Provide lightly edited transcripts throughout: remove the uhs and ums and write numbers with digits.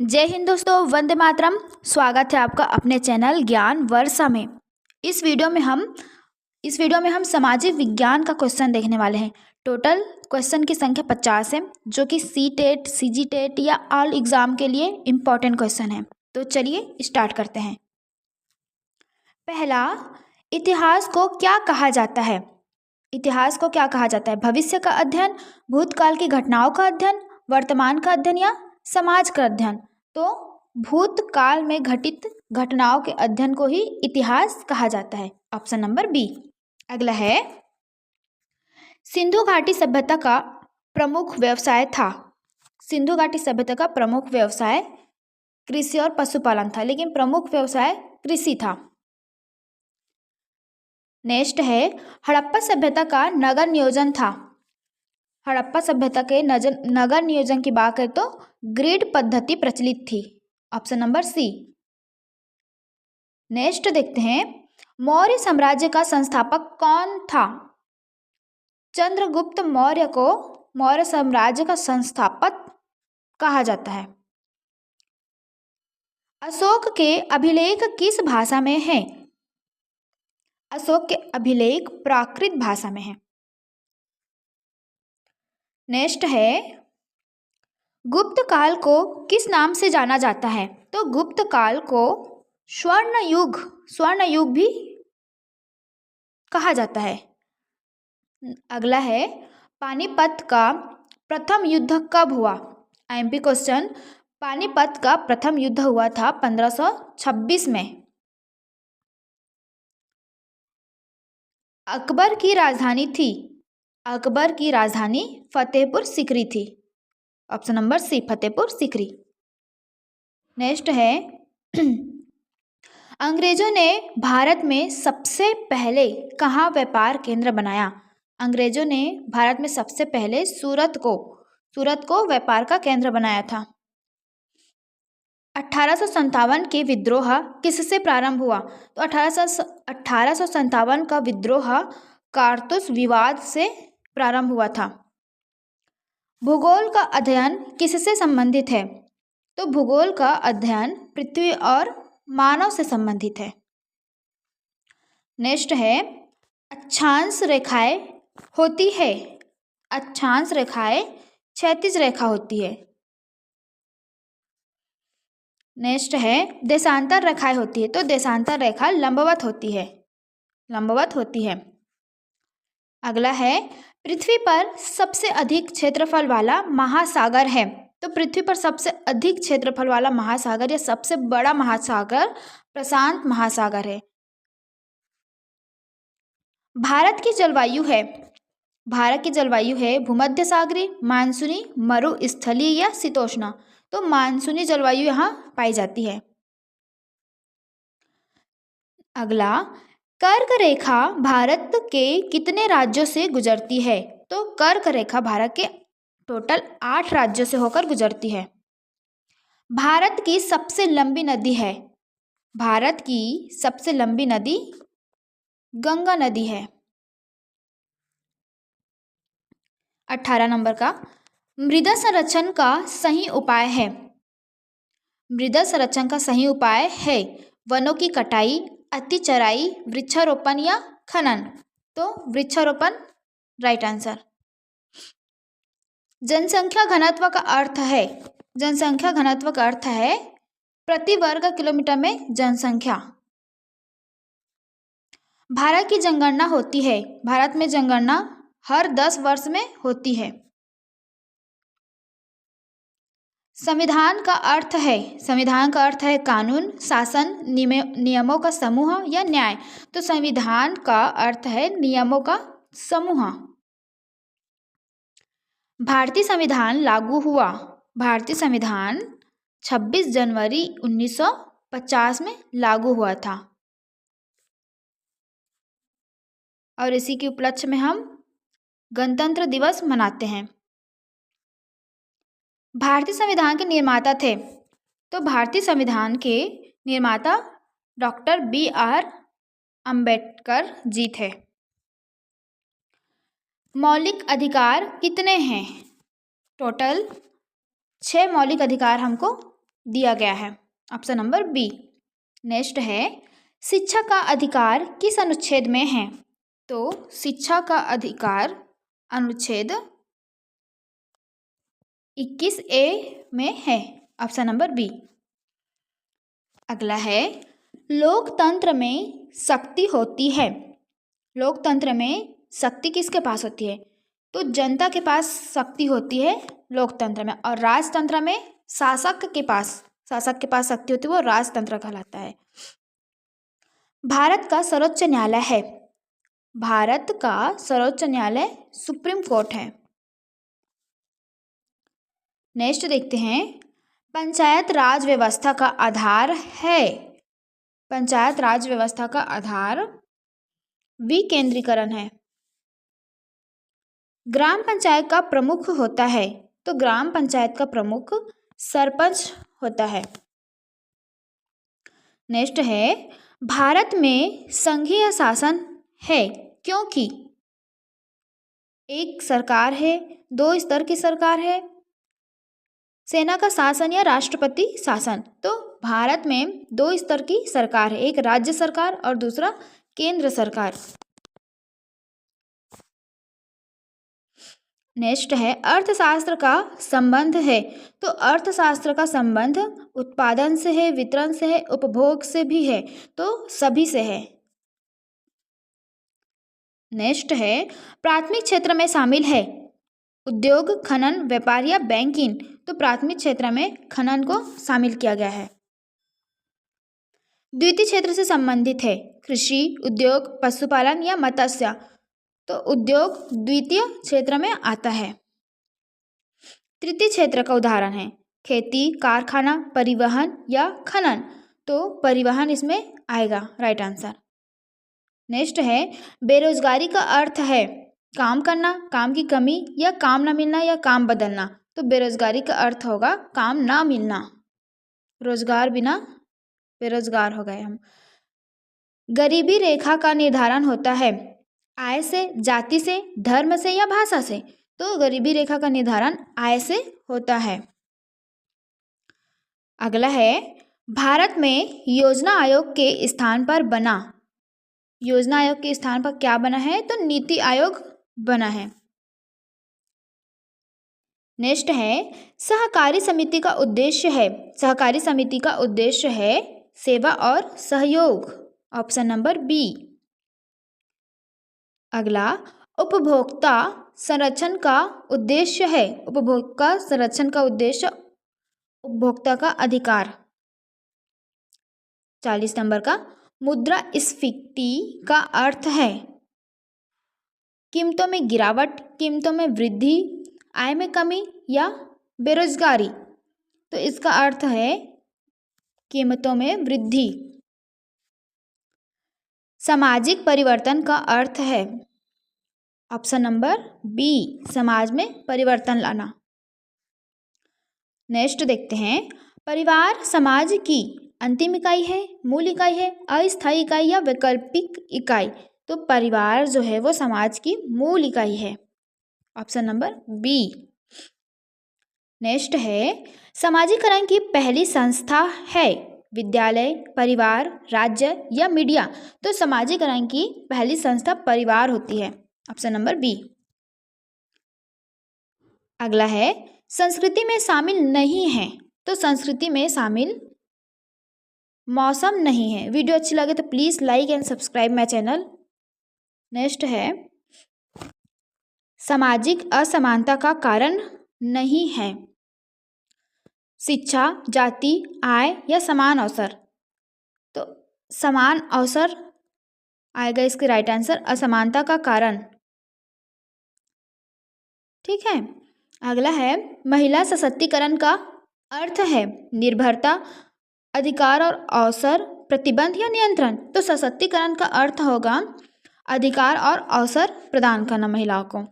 जय हिंद दोस्तों, वंदे मातरम। स्वागत है आपका अपने चैनल ज्ञान वर्षा में। इस वीडियो में हम सामाजिक विज्ञान का क्वेश्चन देखने वाले हैं। टोटल क्वेश्चन की संख्या 50 है, जो कि सी टेट, CG टेट या ऑल एग्जाम के लिए इम्पोर्टेंट क्वेश्चन है। तो चलिए स्टार्ट करते हैं। पहला, इतिहास को क्या कहा जाता है? इतिहास को क्या कहा जाता है? भविष्य का अध्ययन, भूतकाल की घटनाओं का अध्ययन, वर्तमान का अध्ययन या समाज का अध्ययन? तो भूतकाल में घटित घटनाओं के अध्ययन को ही इतिहास कहा जाता है। Option number B. अगला है, सिंधु घाटी सभ्यता का प्रमुख व्यवसाय था। सिंधु घाटी सभ्यता का प्रमुख व्यवसाय कृषि और पशुपालन था, लेकिन प्रमुख व्यवसाय कृषि था। नेक्स्ट है, हड़प्पा सभ्यता का नगर नियोजन था। हड़प्पा सभ्यता के नगर नियोजन की बात करें तो ग्रिड पद्धति प्रचलित थी। ऑप्शन नंबर सी। नेक्स्ट देखते हैं, मौर्य साम्राज्य का संस्थापक कौन था? चंद्रगुप्त मौर्य को मौर्य साम्राज्य का संस्थापक कहा जाता है। अशोक के अभिलेख किस भाषा में हैं? अशोक के अभिलेख प्राकृत भाषा में है। नेक्स्ट है, गुप्त काल को किस नाम से जाना जाता है? तो गुप्त काल को स्वर्ण युग भी कहा जाता है। अगला है, पानीपत का प्रथम युद्ध कब हुआ? MP question. पानीपत का प्रथम युद्ध हुआ था 1526 में। अकबर की राजधानी थी। अकबर की राजधानी फतेहपुर सीकरी थी। Option number C, Fatehpur Sikri. Next है, अंग्रेजों ने भारत में सबसे पहले कहाँ व्यापार केंद्र बनाया? अंग्रेजों ने भारत में सबसे पहले सूरत को व्यापार का केंद्र बनाया था। 1857 के विद्रोह किससे प्रारंभ हुआ? तो 1857 का विद्रोह कारतूस विवाद से प्रारंभ हुआ था। भूगोल का अध्ययन किससे संबंधित है? तो भूगोल का अध्ययन पृथ्वी और मानव से संबंधित है। नेक्स्ट है, अक्षांश रेखाएं होती है। अक्षांश रेखाएं क्षैतिज रेखा होती है। नेक्स्ट है, देशांतर रेखाएं होती है। तो देशांतर रेखा लंबवत होती है। अगला है, पृथ्वी पर सबसे अधिक क्षेत्रफल वाला महासागर है। तो पृथ्वी पर सबसे अधिक क्षेत्रफल वाला महासागर या सबसे बड़ा महासागर प्रशांत महासागर है। भारत की जलवायु है भूमध्य सागरीय, मानसूनी, मरुस्थलीय या शीतोष्ण? तो मानसूनी जलवायु यहाँ पाई जाती है। अगला, कर्क रेखा भारत के कितने राज्यों से गुजरती है? तो कर्क रेखा भारत के टोटल 8 राज्यों से होकर गुजरती है। भारत की सबसे लंबी नदी है। भारत की सबसे लंबी नदी गंगा नदी है। 18 नंबर का, मृदा संरक्षण का सही उपाय है। मृदा संरक्षण का सही उपाय है वनों की कटाई, अति चराई, वृक्षारोपण या खनन? तो वृक्षारोपण राइट आंसर। जनसंख्या घनत्व का अर्थ है प्रति वर्ग किलोमीटर में जनसंख्या। भारत की जनगणना होती है। भारत में जनगणना हर 10 वर्ष में होती है। संविधान का अर्थ है कानून, शासन, नियमों का समूह या न्याय? तो संविधान का अर्थ है नियमों का समूह। भारतीय संविधान 26 जनवरी 1950 में लागू हुआ था और इसी के उपलक्ष्य में हम गणतंत्र दिवस मनाते हैं। भारतीय संविधान के निर्माता थे। तो भारतीय संविधान के निर्माता डॉक्टर BR अम्बेडकर जी थे। मौलिक अधिकार कितने हैं? टोटल 6 मौलिक अधिकार हमको दिया गया है। Option number B. नेक्स्ट है, शिक्षा का अधिकार किस अनुच्छेद में है? तो शिक्षा का अधिकार अनुच्छेद 21A में है। Option number B. अगला है, लोकतंत्र में शक्ति होती है। लोकतंत्र में शक्ति किसके पास होती है? तो जनता के पास शक्ति होती है लोकतंत्र में, और राजतंत्र में शासक के पास शक्ति होती है, वो राजतंत्र कहलाता है। भारत का सर्वोच्च न्यायालय है। भारत का सर्वोच्च न्यायालय सुप्रीम कोर्ट है। नेक्स्ट देखते हैं, पंचायत राज व्यवस्था का आधार है। पंचायत राज व्यवस्था का आधार विकेंद्रीकरण है। ग्राम पंचायत का प्रमुख होता है। तो ग्राम पंचायत का प्रमुख सरपंच होता है। नेक्स्ट है, भारत में संघीय शासन है क्योंकि एक सरकार है, 2 स्तर की सरकार है, सेना का शासन या राष्ट्रपति शासन। तो भारत में 2 स्तर की सरकार है, एक राज्य सरकार और दूसरा केंद्र सरकार। नेक्स्ट है, अर्थशास्त्र का संबंध है। तो अर्थशास्त्र का संबंध उत्पादन से है, वितरण से है, उपभोग से भी है, तो सभी से है। नेक्स्ट है, प्राथमिक क्षेत्र में शामिल है उद्योग, खनन, व्यापार या बैंकिंग। तो प्राथमिक क्षेत्र में खनन को शामिल किया गया है। द्वितीय क्षेत्र से संबंधित है कृषि, उद्योग, पशुपालन या मत्स्य। तो उद्योग द्वितीय क्षेत्र में आता है। तृतीय क्षेत्र का उदाहरण है खेती, कारखाना, परिवहन या खनन। तो परिवहन इसमें आएगा राइट आंसर। नेक्स्ट है, बेरोजगारी का अर्थ है काम करना, काम की कमी या काम ना मिलना या काम बदलना। तो बेरोजगारी का अर्थ होगा काम ना मिलना, रोजगार बिना बेरोजगार हो गए हम। गरीबी रेखा का निर्धारण होता है आय से, जाति से, धर्म से या भाषा से। तो गरीबी रेखा का निर्धारण आय से होता है। अगला है, भारत में योजना आयोग के स्थान पर बना। योजना आयोग के स्थान पर क्या बना है? तो नीति आयोग बना है। नेक्स्ट है, सहकारी समिति का उद्देश्य है। सहकारी समिति का उद्देश्य है सेवा और सहयोग। Option number B. अगला, उपभोक्ता संरक्षण का उद्देश्य है। उपभोक्ता संरक्षण का उद्देश्य उपभोक्ता का अधिकार। 40 नंबर का, मुद्रास्फीति का अर्थ है कीमतों में गिरावट, कीमतों में वृद्धि, आय में कमी या बेरोजगारी। तो इसका अर्थ है कीमतों में वृद्धि। सामाजिक परिवर्तन का अर्थ है ऑप्शन नंबर बी, समाज में परिवर्तन लाना। नेक्स्ट देखते हैं, परिवार समाज की अंतिम इकाई है, मूल इकाई है, अस्थायी इकाई या वैकल्पिक इकाई। तो परिवार जो है वो समाज की मूल इकाई है। Option number B. नेक्स्ट है, समाजीकरण की पहली संस्था है विद्यालय, परिवार, राज्य या मीडिया। तो समाजीकरण की पहली संस्था परिवार होती है। Option number B. अगला है, संस्कृति में शामिल नहीं है। तो संस्कृति में शामिल मौसम नहीं है। वीडियो अच्छी लगे तो please like and subscribe my channel. Next है, सामाजिक असमानता का कारण नहीं है शिक्षा, जाति, आय या समान अवसर। तो समान अवसर आएगा इसके राइट आंसर, असमानता का कारण। ठीक है। अगला है, महिला सशक्तिकरण का अर्थ है निर्भरता, अधिकार और अवसर, प्रतिबंध या नियंत्रण। तो सशक्तिकरण का अर्थ होगा अधिकार और अवसर प्रदान करना महिलाओं को।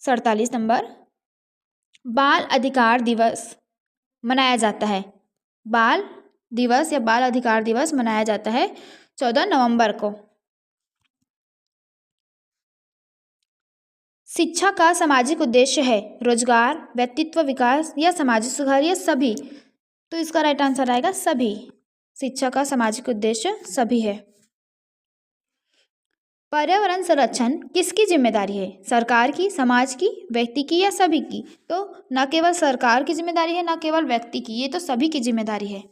47 नंबर, बाल अधिकार दिवस मनाया जाता है। बाल दिवस या बाल अधिकार दिवस मनाया जाता है 14 नवंबर को। शिक्षा का सामाजिक उद्देश्य है रोजगार, व्यक्तित्व विकास या सामाजिक सुधार या सभी। तो इसका राइट आंसर आएगा सभी। शिक्षा का सामाजिक उद्देश्य सभी है। पर्यावरण संरक्षण किसकी जिम्मेदारी है? सरकार की, समाज की, व्यक्ति की या सभी की? तो न केवल सरकार की जिम्मेदारी है, न केवल व्यक्ति की, ये तो सभी की जिम्मेदारी है।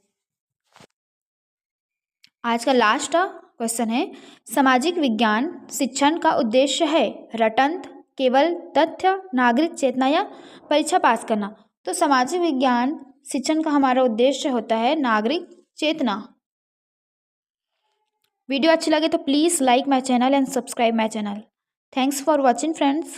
आज का लास्ट क्वेश्चन है, सामाजिक विज्ञान शिक्षण का उद्देश्य है रटंत, केवल तथ्य, नागरिक चेतना या परीक्षा पास करना। तो सामाजिक विज्ञान शिक्षण का हमारा उद्देश्य होता है नागरिक चेतना। वीडियो अच्छी लगे तो please like my channel and subscribe my channel. Thanks for watching friends.